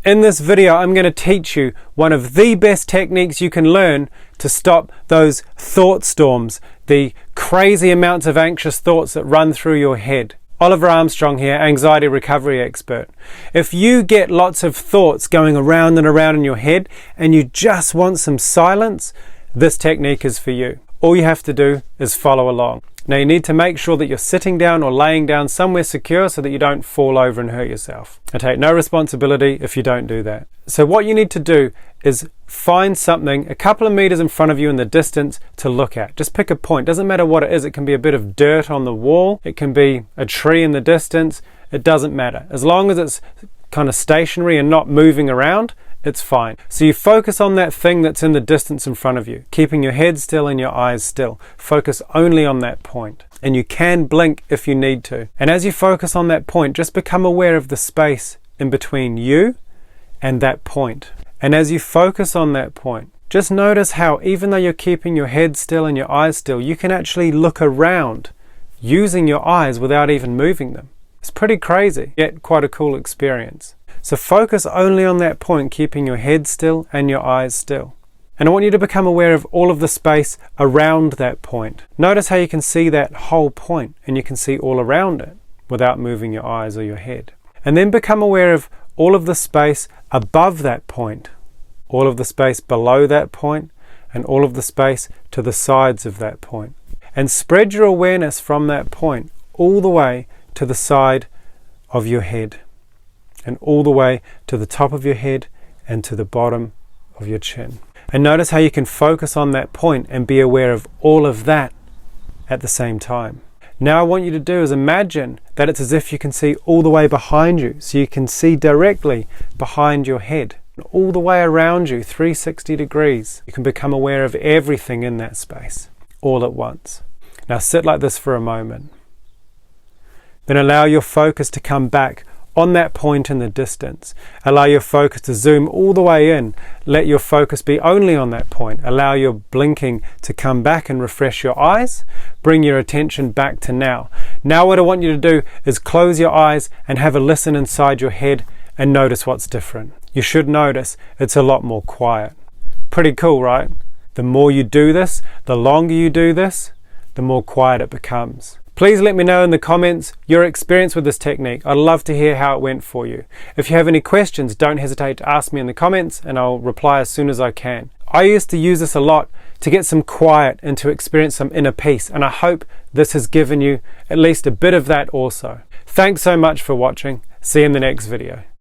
In this video, I'm going to teach you one of the best techniques you can learn to stop those thought storms, the crazy amounts of anxious thoughts that run through your head. Oliver Armstrong here, anxiety recovery expert. If you get lots of thoughts going around and around in your head and you just want some silence, this technique is for you. All you have to do is follow along. Now you need to make sure that you're sitting down or laying down somewhere secure so that you don't fall over and hurt yourself. I take no responsibility if you don't do that. So what you need to do is find something a couple of meters in front of you in the distance to look at. Just pick a point. Doesn't matter what it is. It can be a bit of dirt on the wall. It can be a tree in the distance. It doesn't matter. As long as it's kind of stationary and not moving around, it's fine. So you focus on that thing that's in the distance in front of you, keeping your head still and your eyes still. Focus only on that point. And you can blink if you need to. And as you focus on that point, just become aware of the space in between you and that point. And as you focus on that point, just notice how even though you're keeping your head still and your eyes still, you can actually look around using your eyes without even moving them. It's pretty crazy, yet quite a cool experience. So focus only on that point, keeping your head still and your eyes still. And I want you to become aware of all of the space around that point. Notice how you can see that whole point and you can see all around it without moving your eyes or your head. And then become aware of all of the space above that point, all of the space below that point, and all of the space to the sides of that point. And spread your awareness from that point all the way to the side of your head, and all the way to the top of your head and to the bottom of your chin. And notice how you can focus on that point and be aware of all of that at the same time. Now I want you to do is imagine that it's as if you can see all the way behind you, so you can see directly behind your head, all the way around you, 360 degrees. You can become aware of everything in that space, all at once. Now sit like this for a moment. Then allow your focus to come back on that point in the distance. Allow your focus to zoom all the way in. Let your focus be only on that point. Allow your blinking to come back and refresh your eyes. Bring your attention back to now. Now what I want you to do is close your eyes and have a listen inside your head and notice what's different. You should notice it's a lot more quiet. Pretty cool, right? The more you do this, the longer you do this, the more quiet it becomes. Please let me know in the comments your experience with this technique. I'd love to hear how it went for you. If you have any questions, don't hesitate to ask me in the comments and I'll reply as soon as I can. I used to use this a lot to get some quiet and to experience some inner peace, and I hope this has given you at least a bit of that also. Thanks so much for watching. See you in the next video.